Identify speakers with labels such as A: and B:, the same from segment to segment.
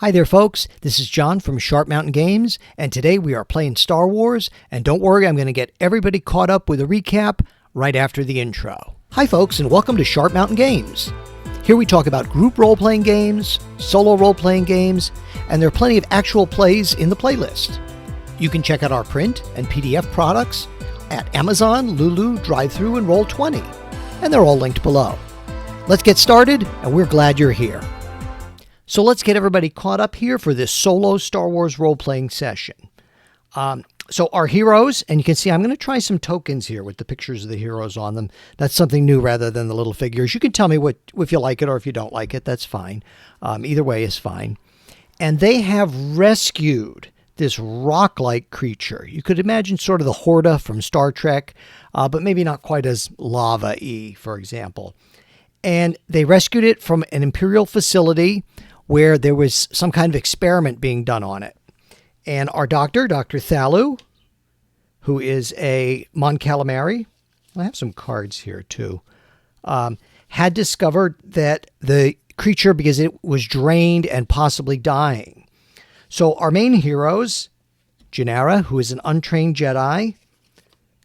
A: Hi there, folks. This is John from Sharp Mountain Games, and today we are playing Star Wars. And don't worry, I'm going to get everybody caught up with a recap right after the intro. Hi, folks, and welcome to Sharp Mountain Games. Here we talk about group role-playing games, solo role-playing games, and there are plenty of actual plays in the playlist. You can check out our print and PDF products at Amazon, Lulu, Drive-Thru, and Roll20, and they're all linked below. Let's get started, and we're glad you're here. So let's get everybody caught up here for this solo Star Wars role-playing session. So our heroes, and you can see I'm going to try some tokens here with the pictures of the heroes on them. That's something new rather than the little figures. You can tell me if you like it or if you don't like it. That's fine. Either way is fine. And they have rescued this rock-like creature. You could imagine sort of the Horta from Star Trek, but maybe not quite as lava-y, for example. And they rescued it from an Imperial facility where there was some kind of experiment being done on it. And our doctor, Dr. Thalu, who is a Mon Calamari, I have some cards here too, had discovered that the creature, because it was drained and possibly dying. So our main heroes, Janara, who is an untrained Jedi,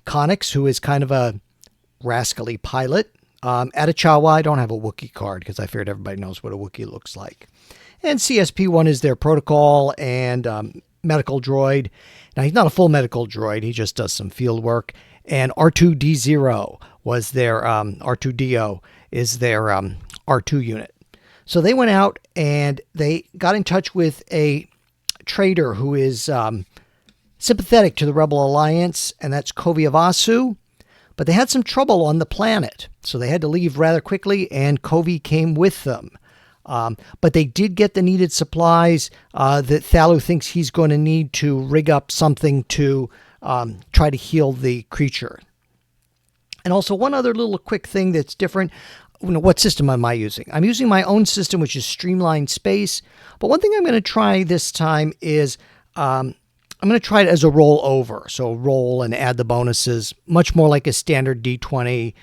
A: Connix, who is kind of a rascally pilot, Atachawa, I don't have a Wookiee card because I figured everybody knows what a Wookiee looks like. And CSP-1 is their protocol and medical droid. Now, he's not a full medical droid. He just does some field work. And R2D0 was their, R2DO is their R2 unit. So they went out and they got in touch with a trader who is sympathetic to the Rebel Alliance, and that's Koviavasu. But they had some trouble on the planet, so they had to leave rather quickly, and Kovi came with them. But they did get the needed supplies that Thalu thinks he's going to need to rig up something to try to heal the creature. And also one other little quick thing that's different. What system am I using? I'm using my own system, which is Streamlined Space. But one thing I'm going to try this time is I'm going to try it as a roll over. So roll and add the bonuses, much more like a standard D20,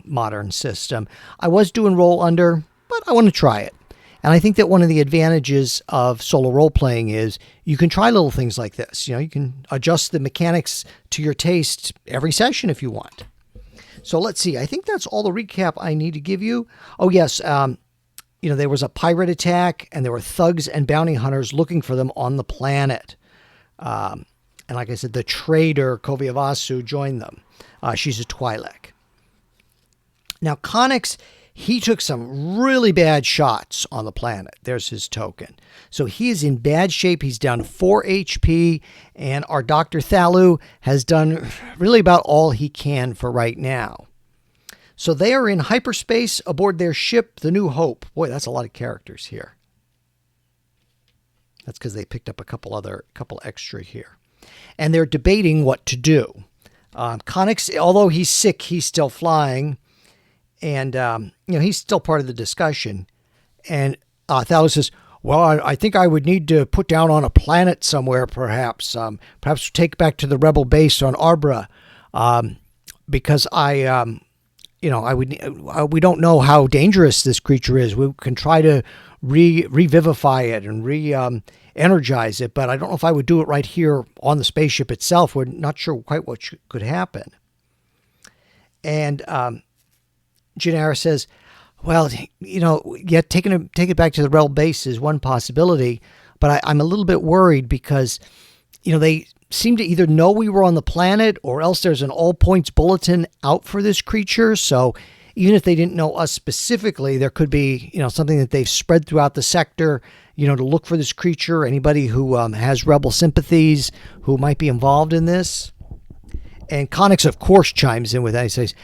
A: modern system. I was doing roll under, but I want to try it. And I think that one of the advantages of solo role-playing is you can try little things like this. You can adjust the mechanics to your taste every session if you want. So let's see. I think that's all the recap I need to give you. Oh, yes. There was a pirate attack, and there were thugs and bounty hunters looking for them on the planet. And like I said, the trader, Koviavasu, joined them. She's a Twi'lek. Now, Connix, he took some really bad shots on the planet. There's his token. So he is in bad shape. He's down 4 HP, and our Dr. Thalu has done really about all he can for right now. So they are in hyperspace aboard their ship, the New Hope. Boy, that's a lot of characters here. That's because they picked up a couple extra here. And they're debating what to do. Connix, although he's sick, he's still flying. And, he's still part of the discussion. And Thalu says, well, I think I would need to put down on a planet somewhere, perhaps. Perhaps take back to the rebel base on Arbra. Because we don't know how dangerous this creature is. We can try to revivify it and re-energize it, but I don't know if I would do it right here on the spaceship itself. We're not sure quite what could happen. And Janara says, well, take it back to the rebel base is one possibility, but I'm a little bit worried because, they seem to either know we were on the planet or else there's an all points bulletin out for this creature. So even if they didn't know us specifically, there could be, something that they've spread throughout the sector, to look for this creature, anybody who has rebel sympathies who might be involved in this. And Connix, of course, chimes in with that. He says,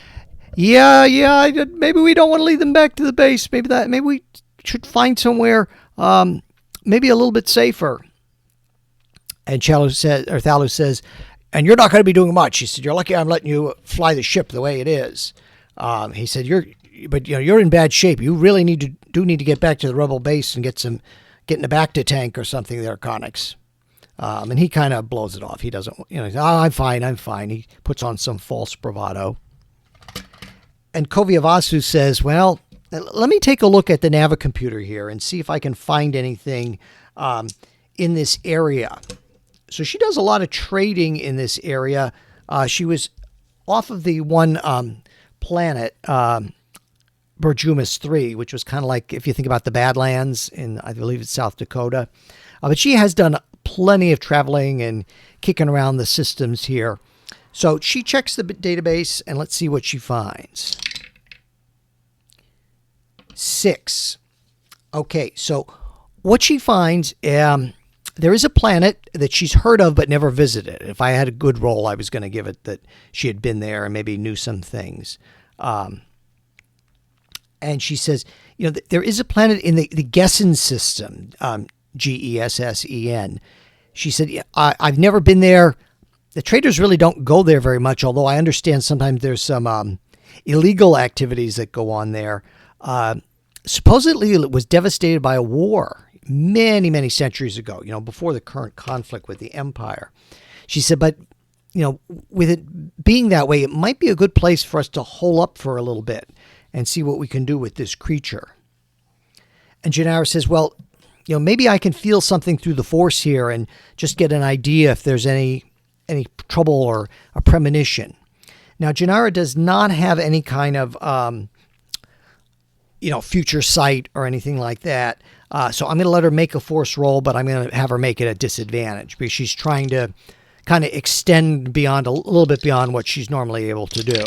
A: yeah, maybe we don't want to lead them back to the base. Maybe we should find somewhere maybe a little bit safer. And Thalu says, and you're not going to be doing much. He said, you're lucky I'm letting you fly the ship the way it is. He said, you're in bad shape. You really need to get back to the rebel base and get in the Bacta tank or something there, Connix. And he kind of blows it off. He doesn't, I'm fine. He puts on some false bravado. And Koviavasu says, well, let me take a look at the Navicomputer here and see if I can find anything in this area. So she does a lot of trading in this area. She was off of the one planet, Berjumas 3, which was kind of like, if you think about the Badlands in, I believe it's South Dakota. But she has done plenty of traveling and kicking around the systems here. So she checks the database, and let's see what she finds. 6. Okay, so what she finds, there is a planet that she's heard of but never visited. If I had a good roll, I was going to give it that she had been there and maybe knew some things. And she says, you know, there is a planet in the Gessen system, Gessen. She said, yeah, I've never been there. The traders really don't go there very much, although I understand sometimes there's some illegal activities that go on there. Supposedly it was devastated by a war many, many centuries ago, you know, before the current conflict with the Empire. She said, but, you know, with it being that way, it might be a good place for us to hole up for a little bit and see what we can do with this creature. And Janara says, well, you know, maybe I can feel something through the Force here and just get an idea if there's any trouble or a premonition. Now, Janara does not have any kind of, you know, future sight or anything like that. So I'm going to let her make a Force roll, but I'm going to have her make it a disadvantage because she's trying to kind of extend beyond a little bit beyond what she's normally able to do.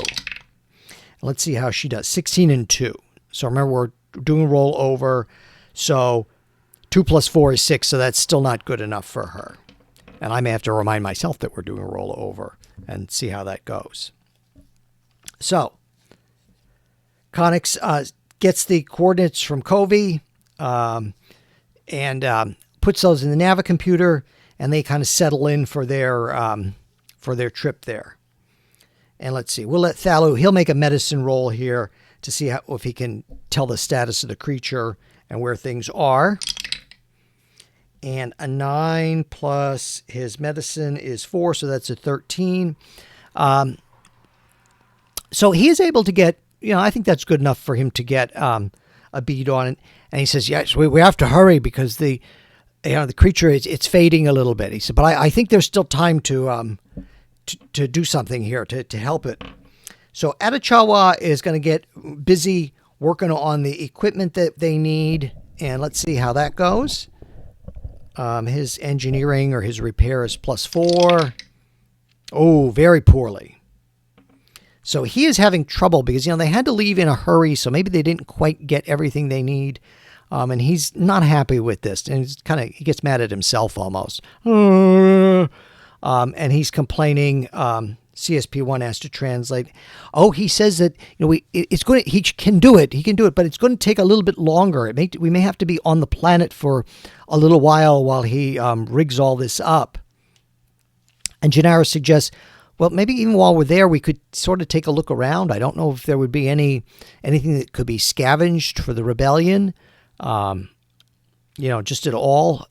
A: Let's see how she does. 16 and 2. So remember, we're doing a roll over. So 2 plus 4 is 6, so that's still not good enough for her. And I may have to remind myself that we're doing a roll over and see how that goes. So Connix gets the coordinates from Covey and puts those in the Navicomputer, and they kind of settle in for their trip there. And let's see, we'll let Thalu, he'll make a medicine roll here to see if he can tell the status of the creature and where things are. And a 9 plus his medicine is 4, so that's a 13. So he is able to get, you know, I think that's good enough for him to get a bead on it. And he says, yes, we have to hurry because the creature it's fading a little bit. He said, but I think there's still time to do something here to help it. So Adachawa is going to get busy working on the equipment that they need. And let's see how that goes. His engineering or his repair is +4. Oh, very poorly. So he is having trouble because, you know, they had to leave in a hurry. So maybe they didn't quite get everything they need. And he's not happy with this. And he gets mad at himself almost. And he's complaining. CSP1 has to translate. Oh, he says that, you know, he can do it, but it's going to take a little bit longer. We may have to be on the planet for a little while he rigs all this up. And Janara suggests, well, maybe even while we're there, we could sort of take a look around. I don't know if there would be anything that could be scavenged for the rebellion, you know, just at all,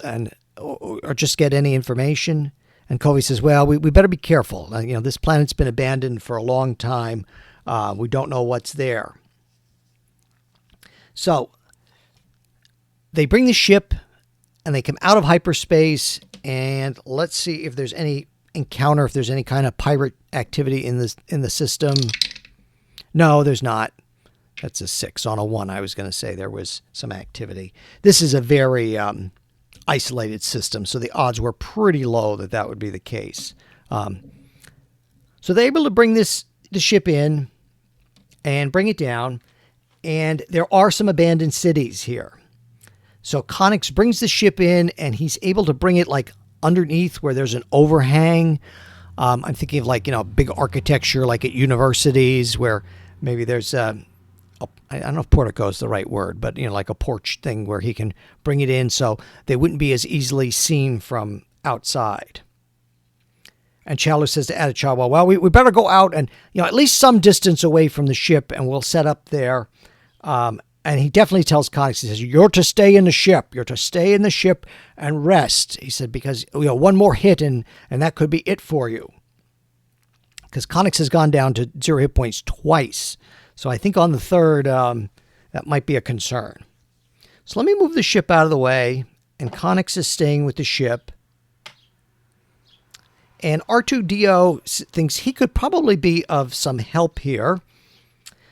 A: or just get any information. And Covey says, well, we better be careful. You know, this planet's been abandoned for a long time. We don't know what's there. So they bring the ship and they come out of hyperspace, and let's see if there's any encounter, if there's any kind of pirate activity in the system. No, there's not. That's a 6 on a 1. I was going to say there was some activity. This is a very isolated system, so the odds were pretty low that would be the case. So they're able to bring the ship in and bring it down, and there are some abandoned cities here. So Connix brings the ship in, and he's able to bring it like underneath where there's an overhang. I'm thinking of, like, you know, big architecture like at universities where maybe there's I don't know if portico is the right word, but, you know, like a porch thing where he can bring it in so they wouldn't be as easily seen from outside. And Chandler says to Adachawa, well, we better go out and, you know, at least some distance away from the ship, and we'll set up there. And he definitely tells Connix, he says, you're to stay in the ship. You're to stay in the ship and rest. He said, because, you know, one more hit and that could be it for you. Because Connix has gone down to 0 hit points twice. So I think on the third, that might be a concern. So let me move the ship out of the way, and Connix is staying with the ship. And R2-DO thinks he could probably be of some help here.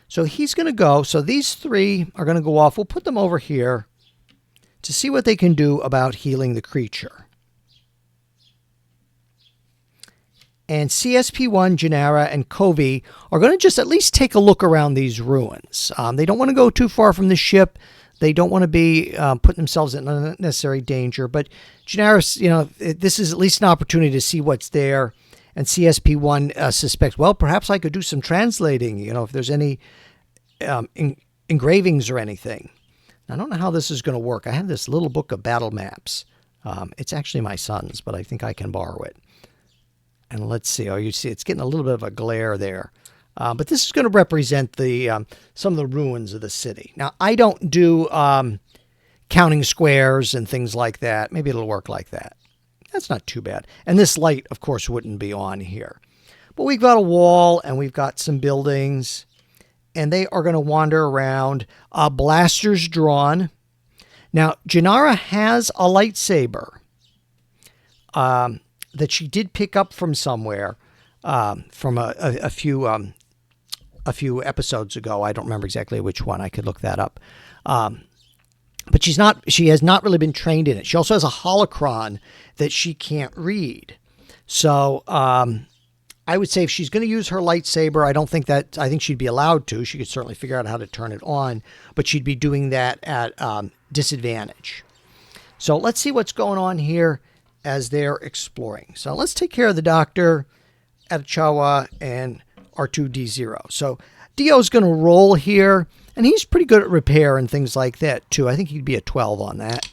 A: So he's going to go. So these three are going to go off. We'll put them over here to see what they can do about healing the creature. And CSP1, Janara, and Covey are going to just at least take a look around these ruins. They don't want to go too far from the ship. They don't want to be putting themselves in unnecessary danger. But Janara, this is at least an opportunity to see what's there. And CSP1 suspects, well, perhaps I could do some translating, if there's any engravings or anything. I don't know how this is going to work. I have this little book of battle maps. It's actually my son's, but I think I can borrow it. And let's see. Oh, you see, it's getting a little bit of a glare there. But this is going to represent some of the ruins of the city. Now, I don't do counting squares and things like that. Maybe it'll work like that. That's not too bad. And this light, of course, wouldn't be on here. But we've got a wall and we've got some buildings. And they are going to wander around. Blasters drawn. Now, Janara has a lightsaber that she did pick up from somewhere, from a few episodes ago. I don't remember exactly which one. I could look that up. But she has not really been trained in it. She also has a holocron that she can't read. So I would say if she's going to use her lightsaber, I think she'd be allowed to. She could certainly figure out how to turn it on, but she'd be doing that at disadvantage. So let's see what's going on here as they're exploring. So let's take care of the doctor, Atachawa, and R2-D0. So Dio's going to roll here, and he's pretty good at repair and things like that, too. I think he'd be a 12 on that.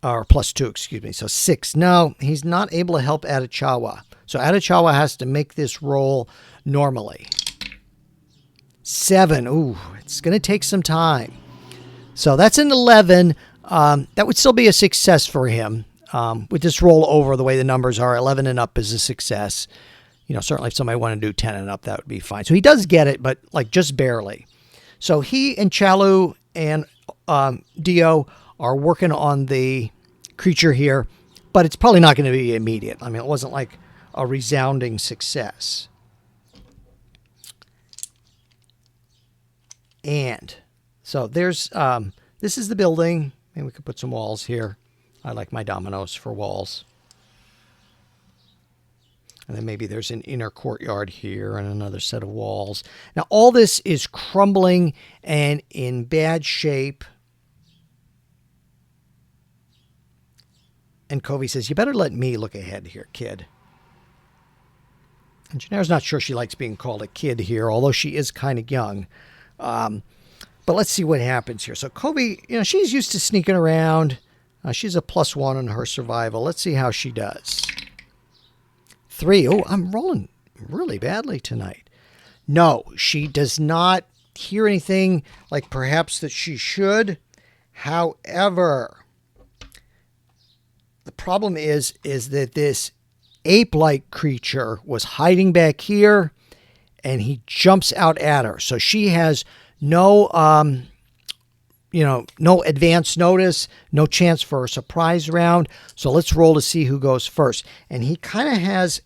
A: Or +2, excuse me. So 6. No, he's not able to help Atachawa. So Atachawa has to make this roll normally. 7. Ooh, it's going to take some time. So that's an 11. That would still be a success for him. With this roll over, the way the numbers are, 11 and up is a success. Certainly if somebody wanted to do 10 and up, that would be fine. So he does get it, but just barely. So he and Chalu and Dio are working on the creature here, but it's probably not going to be immediate. I mean, it wasn't like a resounding success. And so there's, this is the building. Maybe we could put some walls here. I like my dominoes for walls. And then maybe there's an inner courtyard here and another set of walls. Now, all this is crumbling and in bad shape. And Covey says, you better let me look ahead here, kid. And Janara's not sure she likes being called a kid here, although she is kind of young. But let's see what happens here. So Covey, she's used to sneaking around. She's a +1 on her survival. Let's see how she does. 3. Oh, I'm rolling really badly tonight. No, she does not hear anything like perhaps that she should. However, the problem is that this ape-like creature was hiding back here, and he jumps out at her. So she has no advance notice, no chance for a surprise round. So let's roll to see who goes first. And he kind of has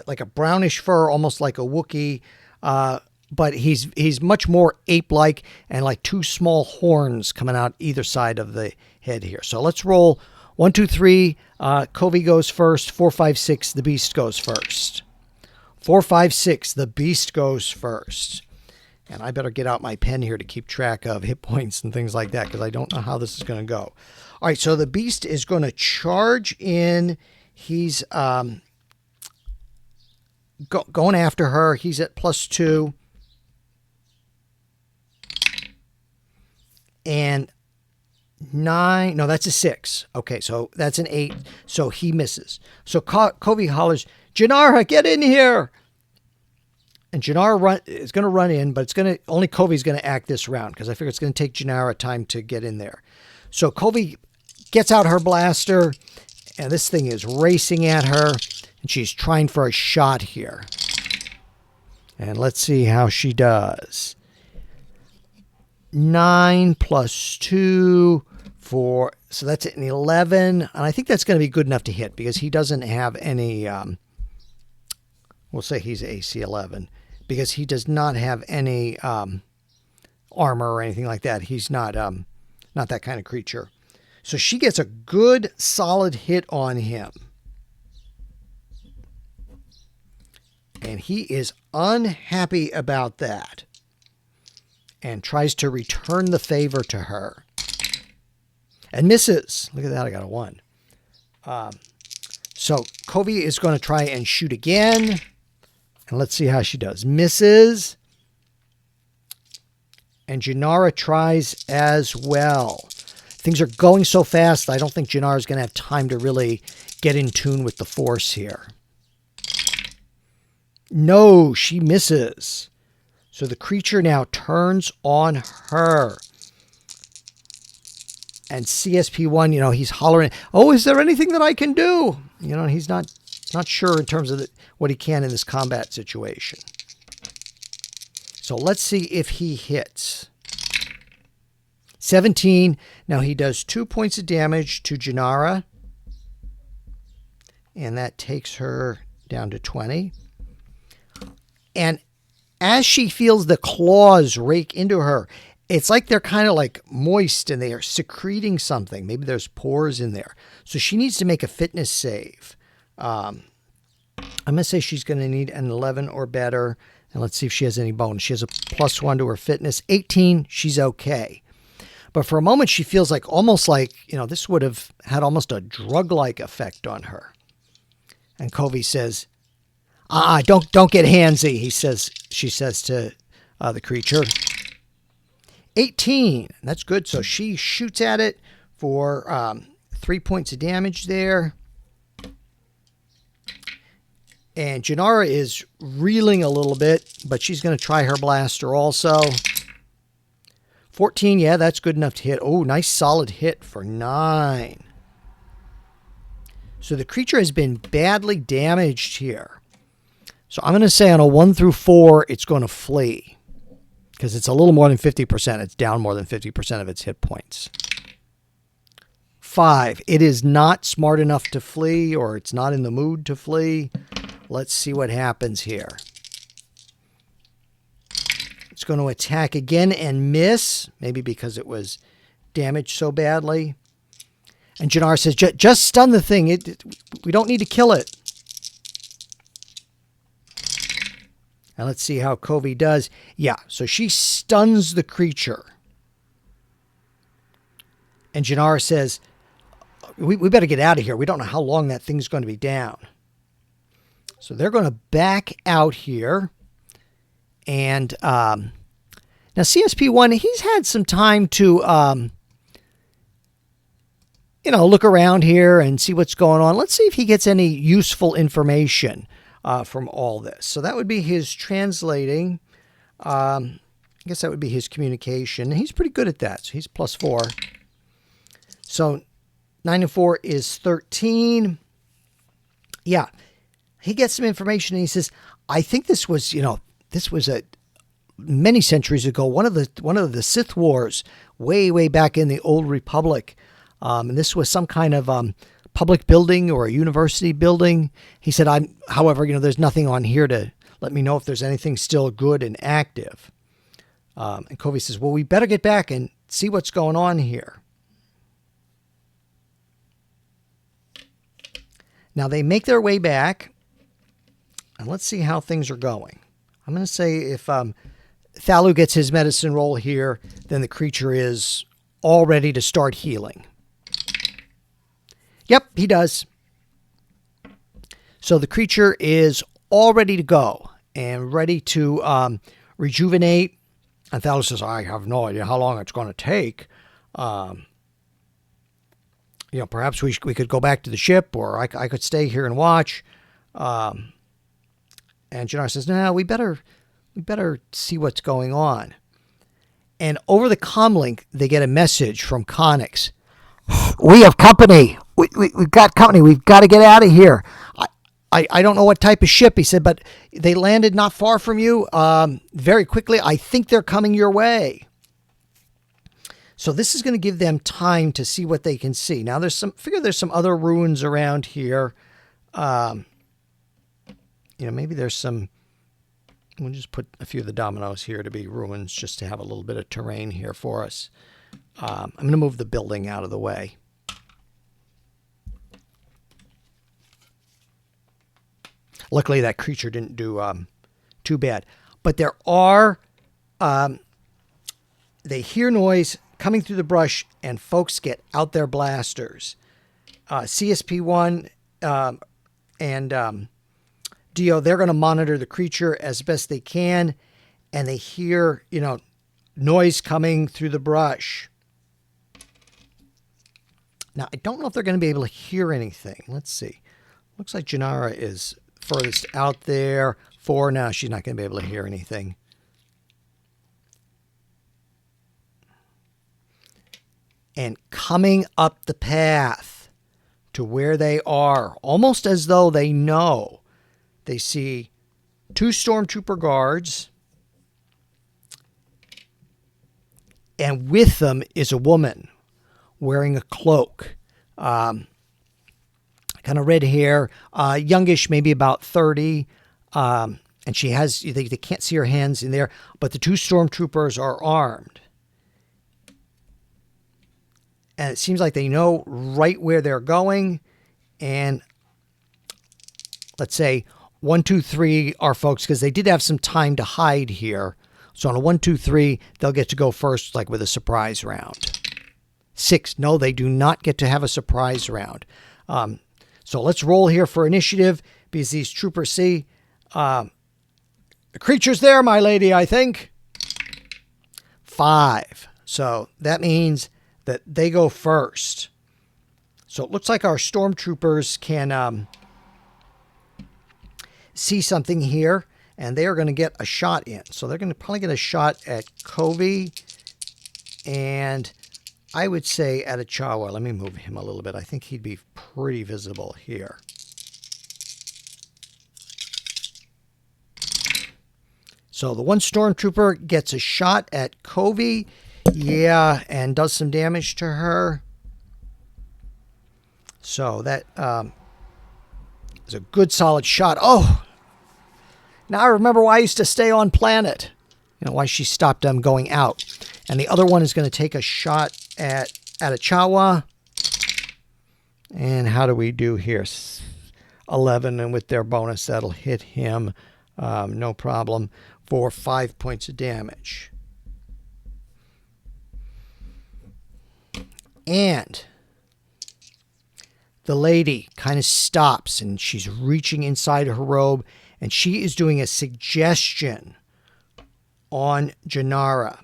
A: like a brownish fur, almost like a Wookiee, but he's much more ape-like and like 2 small horns coming out either side of the head here. So let's roll 1, 2, 3. Covey goes first. 4, 5, 6. The beast goes first. 4, 5, 6. The beast goes first. And I better get out my pen here to keep track of hit points and things like that because I don't know how this is going to go. All right, so the beast is going to charge in. He's going after her. He's at +2. And 9. No, that's a 6. Okay, so that's an 8. So he misses. So Covey hollers, Janara, get in here. And Janara is going to run in, but only Covey's going to act this round because I figure it's going to take Janara time to get in there. So Covey gets out her blaster, and this thing is racing at her, and she's trying for a shot here. And let's see how she does. 9 plus 2 for, so that's an 11. And I think that's going to be good enough to hit because he doesn't have any, we'll say he's AC 11 because he does not have any armor or anything like that. He's not that kind of creature. So she gets a good solid hit on him. And he is unhappy about that and tries to return the favor to her and misses. Look at that. I got a 1. So Covey is going to try and shoot again. And let's see how she does. Misses. And Janara tries as well. Things are going so fast, I don't think Janara is going to have time to really get in tune with the force here. No, she misses. So the creature now turns on her. And CSP1, he's hollering, oh, is there anything that I can do? He's not sure in terms of what he can in this combat situation. So let's see if he hits. 17. Now he does 2 points of damage to Janara. And that takes her down to 20. And as she feels the claws rake into her, it's like they're kind of like moist and they are secreting something. Maybe there's pores in there. So she needs to make a fitness save. I'm going to say she's going to need an 11 or better. And let's see if she has any bonus. She has a +1 to her fitness. 18, she's okay. But for a moment, she feels like almost like, this would have had almost a drug-like effect on her. And Covey says, don't get handsy, she says to the creature. 18, that's good. So she shoots at it for 3 points of damage there. And Janara is reeling a little bit, but she's going to try her blaster also. 14, yeah, that's good enough to hit. Oh, nice solid hit for 9. So the creature has been badly damaged here. So I'm going to say on a 1 through 4, it's going to flee. Because it's a little more than 50%. It's down more than 50% of its hit points. 5, it is not smart enough to flee, or it's not in the mood to flee. Let's see what happens here. It's going to attack again and miss, maybe because it was damaged so badly. And Janara says, just stun the thing. We don't need to kill it. And let's see how Covey does. Yeah, so she stuns the creature. And Janara says, we better get out of here. We don't know how long that thing's going to be down. So they're going to back out here. And now CSP1, he's had some time to, look around here and see what's going on. Let's see if he gets any useful information from all this. So that would be his translating. I guess that would be his communication. He's pretty good at that. So he's +4. So 9 and 4 is 13. Yeah. He gets some information and he says, I think this was, many centuries ago, one of the Sith Wars way back in the Old Republic. And this was some kind of public building or a university building. He said, however, there's nothing on here to let me know if there's anything still good and active. And Covey says, well, we better get back and see what's going on here. Now they make their way back. And let's see how things are going. I'm going to say if Thalu gets his medicine roll here, then the creature is all ready to start healing. Yep, he does. So the creature is all ready to go and ready to rejuvenate. And Thalu says, I have no idea how long it's going to take. Perhaps we could go back to the ship, or I could stay here and watch. And Janara says, no, we better see what's going on. And over the comlink, they get a message from Connix. We have company. We've got company. We've got to get out of here. I don't know what type of ship, he said, but they landed not far from you very quickly. I think they're coming your way. So this is going to give them time to see what they can see. Now there's some other ruins around here. Maybe there's some, we'll just put a few of the dominoes here to be ruins just to have a little bit of terrain here for us. I'm going to move the building out of the way. Luckily, that creature didn't do too bad. But there are, they hear noise coming through the brush, and folks get out their blasters. CSP1 and Dio, they're going to monitor the creature as best they can, and they hear, noise coming through the brush. Now, I don't know if they're going to be able to hear anything. Let's see. Looks like Janara is furthest out there. 4 now. She's not going to be able to hear anything. And coming up the path to where they are, almost as though they know, they see 2 stormtrooper guards, and with them is a woman wearing a cloak, kind of red hair, youngish, maybe about 30, and she has, they can't see her hands in there, but the 2 stormtroopers are armed. And it seems like they know right where they're going. And let's say 1, 2, 3 are folks, because they did have some time to hide here. So on a 1, 2, 3, they'll get to go first, like with a surprise round. 6, no, they do not get to have a surprise round. So let's roll here for initiative, because these troopers see the creature's there, my lady, I think. 5. So that means that they go first. So it looks like our stormtroopers can see something here, and they are going to get a shot in. So they're going to probably get a shot at Covey, and I would say at Achawa. Let me move him a little bit. I think he'd be pretty visible here. So the 1 stormtrooper gets a shot at Covey. Yeah, and does some damage to her. So that is a good solid shot. Oh, now I remember why I used to stay on planet. Why she stopped them going out. And the other one is going to take a shot at Achawa. And how do we do here? 11, and with their bonus, that'll hit him. No problem, for 5 points of damage. And the lady kind of stops, and she's reaching inside her robe, and she is doing a suggestion on Janara.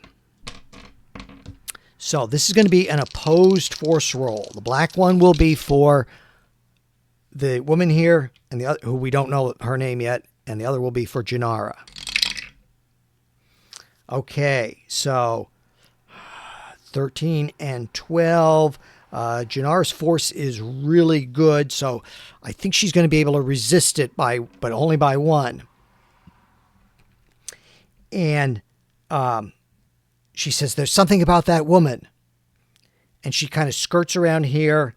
A: So this is going to be an opposed force roll. The black one will be for the woman here, and the other, who we don't know her name yet, and the other will be for Janara. Okay, so 13 and 12. Janara's force is really good, so I think she's going to be able to resist it but only by 1. And she says, there's something about that woman. And she kind of skirts around here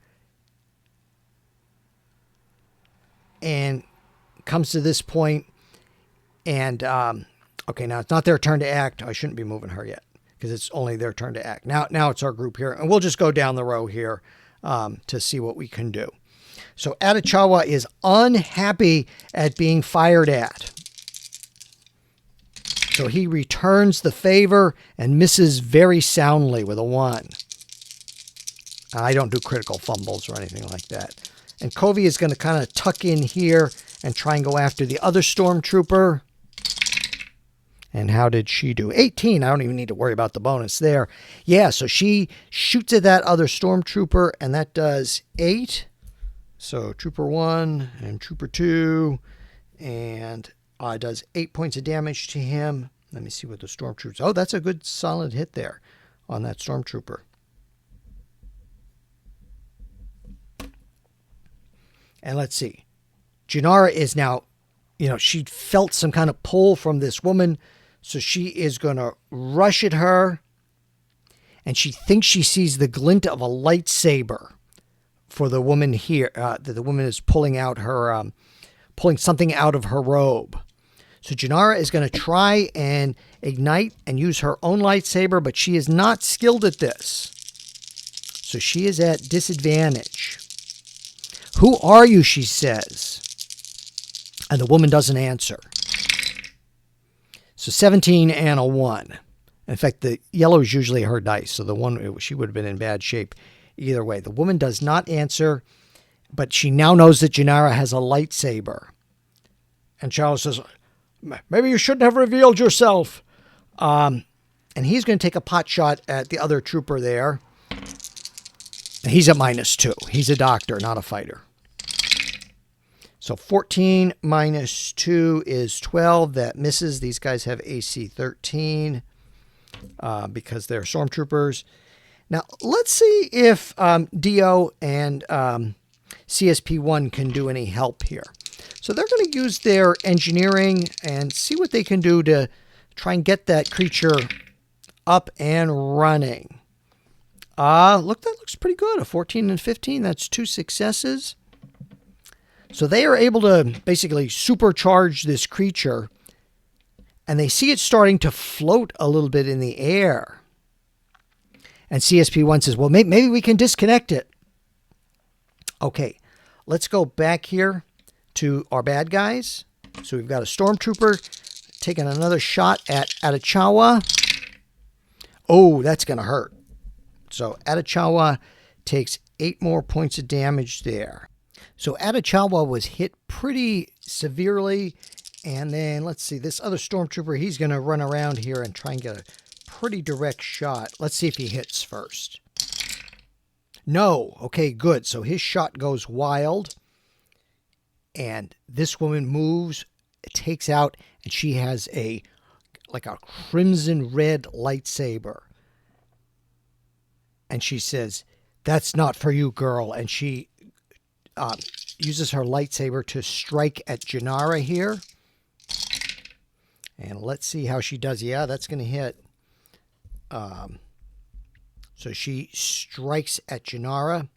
A: and comes to this point. And, okay, now it's not their turn to act. I shouldn't be moving her yet, because it's only their turn to act. Now it's our group here, and we'll just go down the row here to see what we can do. So Achawa is unhappy at being fired at. So he returns the favor and misses very soundly with a 1. I don't do critical fumbles or anything like that. And Covey is going to kind of tuck in here and try and go after the other stormtrooper. And how did she do? 18. I don't even need to worry about the bonus there. Yeah, so she shoots at that other stormtrooper, and that does 8. So Trooper 1 and Trooper 2, and does 8 points of damage to him. Let me see what the stormtroopers... Oh, that's a good solid hit there on that stormtrooper. And let's see. Janara is now, she felt some kind of pull from this woman. So she is going to rush at her. And she thinks she sees the glint of a lightsaber for the woman here. The woman is pulling out her, pulling something out of her robe. So Janara is going to try and ignite and use her own lightsaber, but she is not skilled at this. So she is at disadvantage. Who are you, she says. And the woman doesn't answer. So 17 and a 1. In fact, the yellow is usually her dice, so the one, she would have been in bad shape either way. The woman does not answer, but she now knows that Janara has a lightsaber. And Charles says, maybe you shouldn't have revealed yourself. And he's going to take a pot shot at the other trooper there. And he's at -2. He's a doctor, not a fighter. So 14 minus 2 is 12. That misses. These guys have AC 13 because they're stormtroopers. Now, let's see if DO and CSP1 can do any help here. So they're going to use their engineering and see what they can do to try and get that creature up and running. Look, that looks pretty good. A 14 and 15, that's 2 successes. So they are able to basically supercharge this creature, and they see it starting to float a little bit in the air. And CSP1 says, well, maybe we can disconnect it. Okay, let's go back here to our bad guys. So we've got a stormtrooper taking another shot at Atachawa. Oh, that's going to hurt. So Atachawa takes 8 more points of damage there. So Atachawa was hit pretty severely. And then let's see, this other stormtrooper, he's going to run around here and try and get a pretty direct shot. Let's see if he hits first. No. Okay, good. So his shot goes wild. And this woman moves, takes out, and she has like a crimson red lightsaber. And she says, that's not for you, girl. And she uses her lightsaber to strike at Janara here. And let's see how she does. Yeah, that's going to hit. So she strikes at Janara.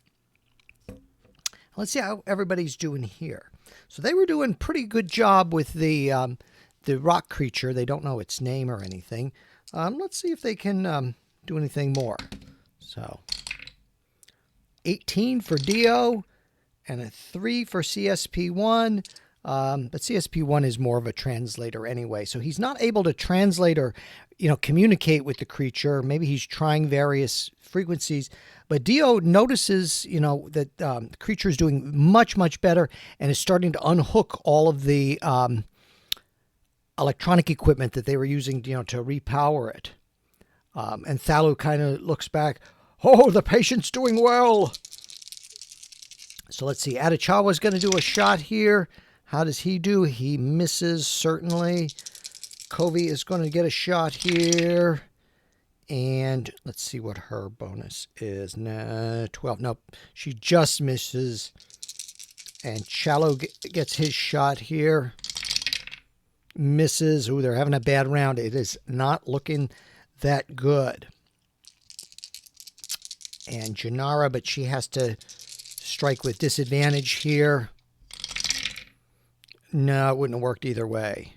A: Let's see how everybody's doing here. So they were doing a pretty good job with the rock creature. They don't know its name or anything. Let's see if they can do anything more. So 18 for Dio and a 3 for CSP1. But CSP1 is more of a translator anyway. So he's not able to translate or, communicate with the creature. Maybe he's trying various frequencies. But Dio notices, that the creature is doing much, much better and is starting to unhook all of the electronic equipment that they were using, to repower it. And Thalu kind of looks back. Oh, the patient's doing well. So let's see. Atachawa's going to do a shot here. How does he do? He misses, certainly. Covey is going to get a shot here. And let's see what her bonus is. Nah, 12. Nope. She just misses. And Chalo gets his shot here. Misses. Ooh, they're having a bad round. It is not looking that good. And Janara, but she has to strike with disadvantage here. No, it wouldn't have worked either way.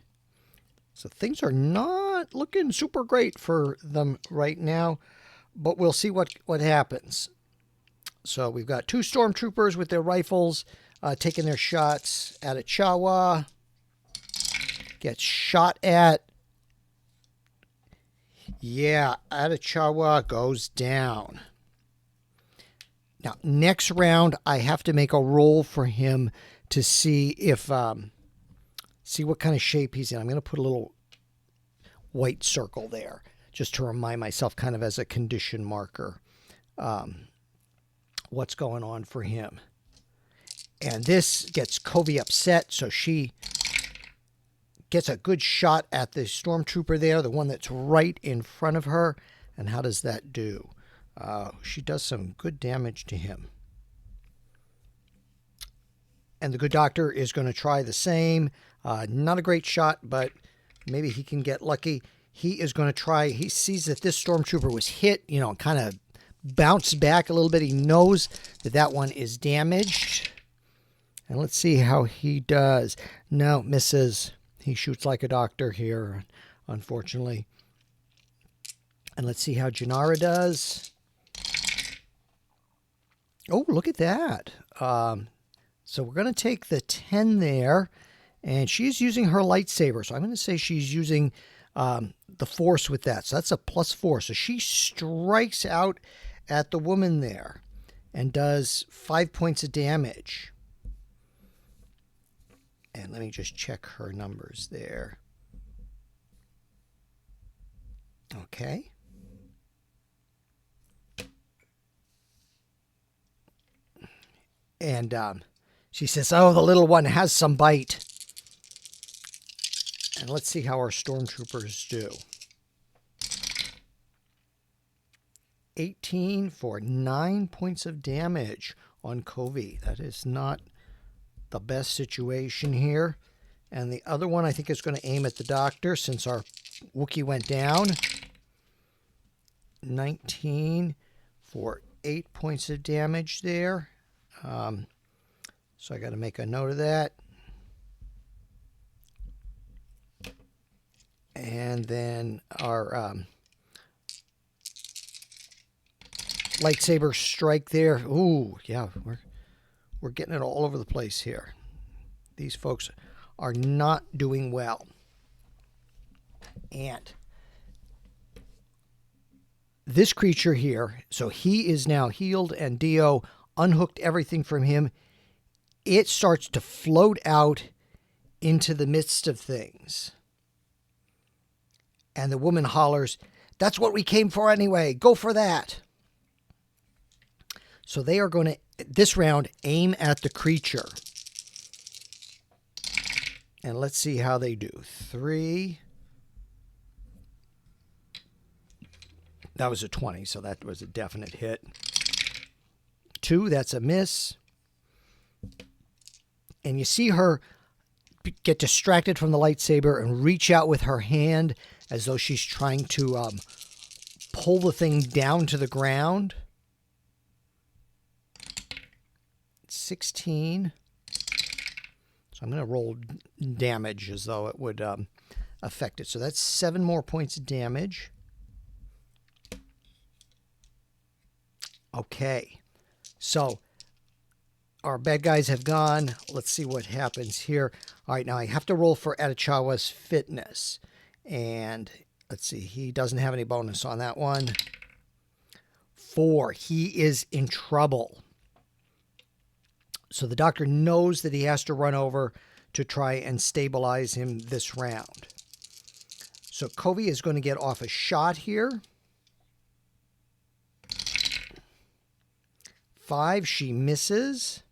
A: So things are not looking super great for them right now, but we'll see what happens. So we've got 2 stormtroopers with their rifles taking their shots. Atachawa gets shot at. Yeah, Atachawa goes down. Now, next round, I have to make a roll for him to see if, see what kind of shape he's in. I'm going to put a little white circle there just to remind myself kind of as a condition marker what's going on for him. And this gets Covey upset, so she gets a good shot at the stormtrooper there, the one that's right in front of her. And how does that do? She does some good damage to him. And the good doctor is going to try the same. Not a great shot, but maybe he can get lucky. He is going to try. He sees that this stormtrooper was hit, you know, kind of bounced back a little bit. He knows that that one is damaged. And let's see how he does. No, misses. He shoots like a doctor here, unfortunately. And let's see how Janara does. Oh, look at that. So we're going to take the 10 there. And she's using her lightsaber. So I'm going to say she's using the force with that. So that's a +4. So she strikes out at the woman there and does 5 points of damage. And let me just check her numbers there. Okay. And she says, oh, the little one has some bite. And let's see how our stormtroopers do. 18 for 9 points of damage on Covey. That is not the best situation here. And the other one I think is going to aim at the doctor since our Wookiee went down. 19 for 8 points of damage there. So I got to make a note of that. And then our lightsaber strike there. Ooh, yeah, we're getting it all over the place here. These folks are not doing well. And this creature here, so he is now healed, and Dio unhooked everything from him. It starts to float out into the midst of things. And the woman hollers, that's what we came for anyway. Go for that. So they are going to, this round, aim at the creature. And let's see how they do. 3. That was a 20, so that was a definite hit. 2, that's a miss. And you see her get distracted from the lightsaber and reach out with her hand as though she's trying to pull the thing down to the ground. 16. So I'm going to roll damage as though it would affect it. So that's 7 more points of damage. Okay. So our bad guys have gone. Let's see what happens here. All right, now I have to roll for Atachawa's fitness. And let's see, he doesn't have any bonus on that one. 4, he is in trouble. So the doctor knows that he has to run over to try and stabilize him this round. So Covey is going to get off a shot here. 5, she misses.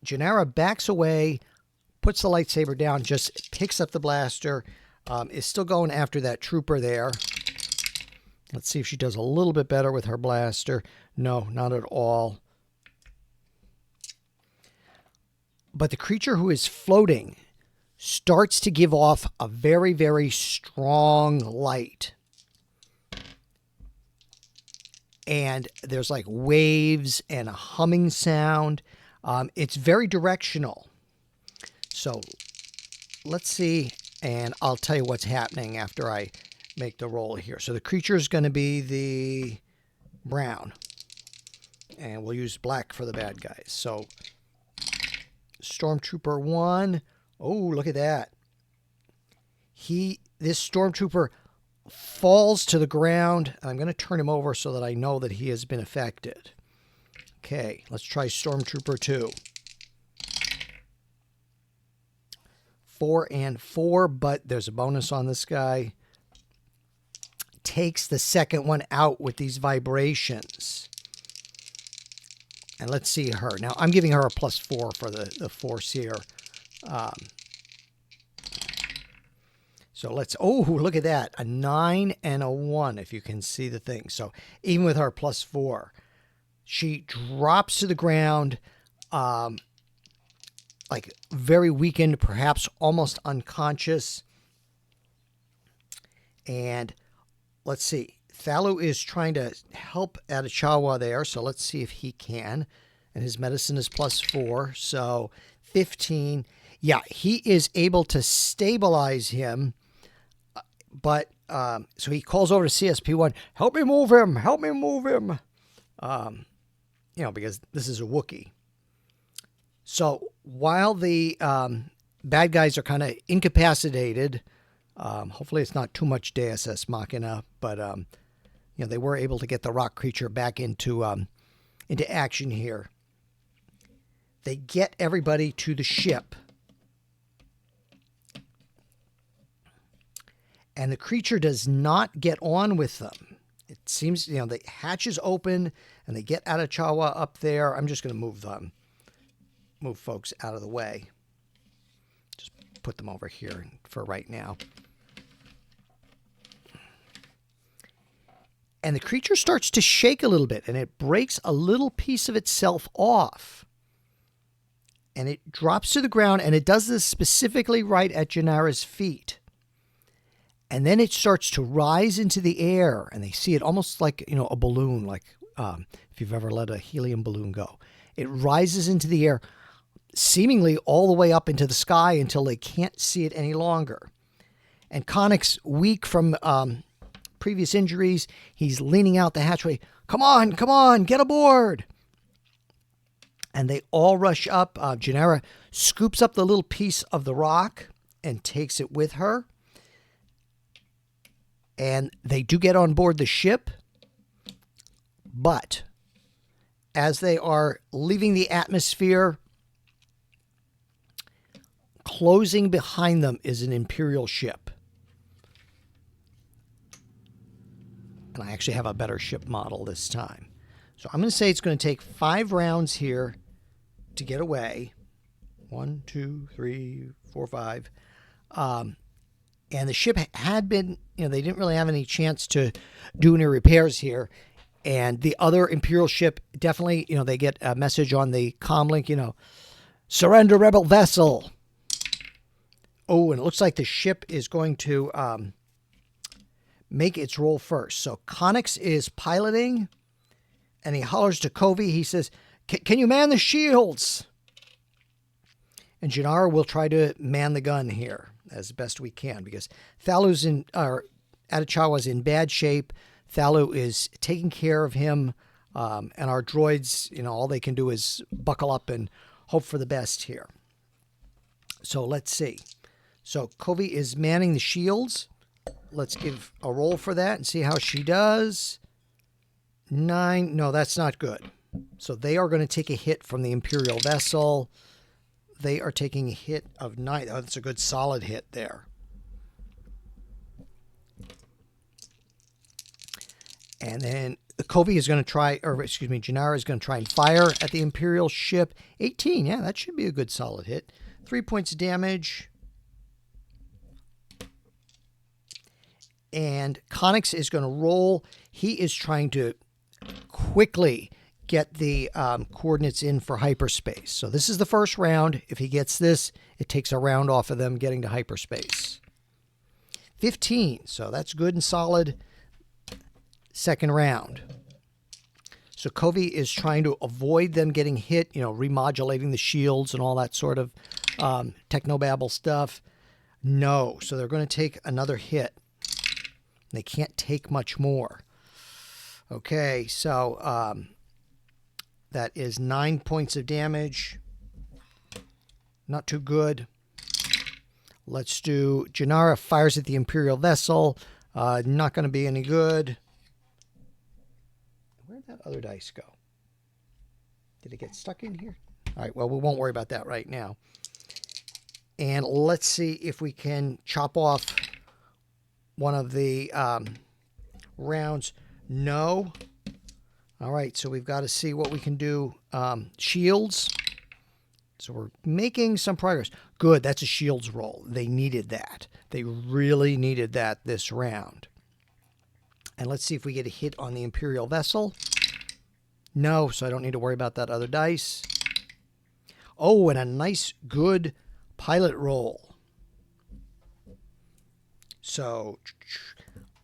A: Janara backs away, puts the lightsaber down, just picks up the blaster, is still going after that trooper there. Let's see if she does a little bit better with her blaster. No, not at all. But the creature who is floating starts to give off a very, very strong light. And there's like waves and a humming sound. It's very directional. So let's see, and I'll tell you what's happening after I make the roll here. So the creature is going to be the brown. And we'll use black for the bad guys. So Stormtrooper 1. Oh, look at that. This Stormtrooper falls to the ground. I'm going to turn him over so that I know that he has been affected. Okay, let's try Stormtrooper 2. 4 and 4, but there's a bonus on this guy. Takes the second one out with these vibrations. And let's see her. Now, I'm giving her a +4 for the force here. So let's, oh, look at that. A 9 and a 1, if you can see the thing. So even with our +4, She drops to the ground, like very weakened, perhaps almost unconscious. And let's see. Thalu is trying to help Atachawa there, so let's see if he can. And his medicine is +4, so 15. Yeah, he is able to stabilize him, but so he calls over to CSP1, help me move him, help me move him. You know, because this is a Wookiee. So while the bad guys are kind of incapacitated, hopefully it's not too much Deus Ex Machina, but you know, they were able to get the rock creature back into action here. They get everybody to the ship. And the creature does not get on with them. It seems, you know, the hatch is open and they get Atachawa up there. I'm just going to move folks out of the way. Just put them over here for right now. And the creature starts to shake a little bit, and it breaks a little piece of itself off. And it drops to the ground, and it does this specifically right at Janara's feet. And then it starts to rise into the air, and they see it almost like, you know, a balloon, like if you've ever let a helium balloon go. It rises into the air, seemingly all the way up into the sky until they can't see it any longer. And Connick's weak from previous injuries. He's leaning out the hatchway. Come on, get aboard. And they all rush up. Janara scoops up the little piece of the rock and takes it with her. And they do get on board the ship. But as they are leaving the atmosphere, closing behind them is an Imperial ship. And I actually have a better ship model this time. So I'm going to say it's going to take 5 rounds here to get away. 1, 2, 3, 4, 5. And the ship had been, you know, they didn't really have any chance to do any repairs here. And the other Imperial ship definitely, you know, they get a message on the comlink, you know, surrender rebel vessel. Oh, and it looks like the ship is going to make its roll first. So Connick is piloting, and he hollers to Covey. He says, can you man the shields? And Janara will try to man the gun here as best we can, because Atachawa's in bad shape. Thalu is taking care of him, and our droids, you know, all they can do is buckle up and hope for the best here. So let's see. So Covey is manning the shields. Let's give a roll for that and see how she does. 9. No, that's not good. So they are going to take a hit from the Imperial vessel. They are taking a hit of 9. Oh, that's a good solid hit there. And then Covey is going to try, or excuse me, Janara is going to try and fire at the Imperial ship. 18. Yeah, that should be a good solid hit. 3 points of damage. And Connick is going to roll. He is trying to quickly get the coordinates in for hyperspace. So this is the first round. If he gets this, it takes a round off of them getting to hyperspace. 15. So that's good and solid. Second round. So Covey is trying to avoid them getting hit, you know, remodulating the shields and all that sort of technobabble stuff. No. So they're going to take another hit. They can't take much more. Okay, so that is 9 points of damage. Not too good. Let's do Janara fires at the Imperial vessel. Not going to be any good. Where'd that other dice go? Did it get stuck in here? All right, well, we won't worry about that right now. And let's see if we can chop off one of the rounds. No. All right, so we've got to see what we can do. Shields. So we're making some progress. Good, that's a shields roll. They needed that. They really needed that this round. And let's see if we get a hit on the Imperial vessel. No, so I don't need to worry about that other dice. Oh, and a nice, good pilot roll. So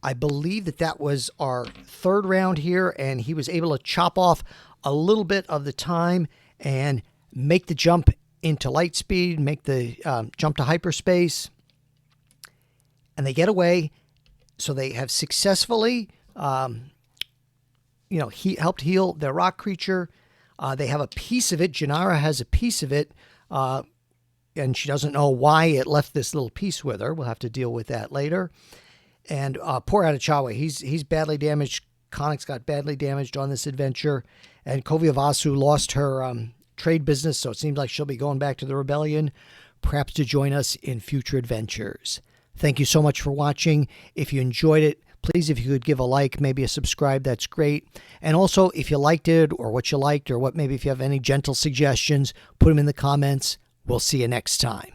A: I believe that was our third round here, and he was able to chop off a little bit of the time and make the jump into light speed, make the jump to hyperspace, and they get away. So they have successfully, helped heal their rock creature. They have a piece of it. Janara has a piece of it, and she doesn't know why it left this little piece with her. We'll have to deal with that later. And poor Atachawa, he's badly damaged. Konnick's got badly damaged on this adventure, and Koviavasu lost her trade business, so it seems like she'll be going back to the rebellion, perhaps to join us in future adventures. Thank you so much for watching. If you enjoyed it, please, if you could give a like, maybe a subscribe, that's great. And also, if you liked it or what you liked, or maybe if you have any gentle suggestions, put them in the comments. We'll see you next time.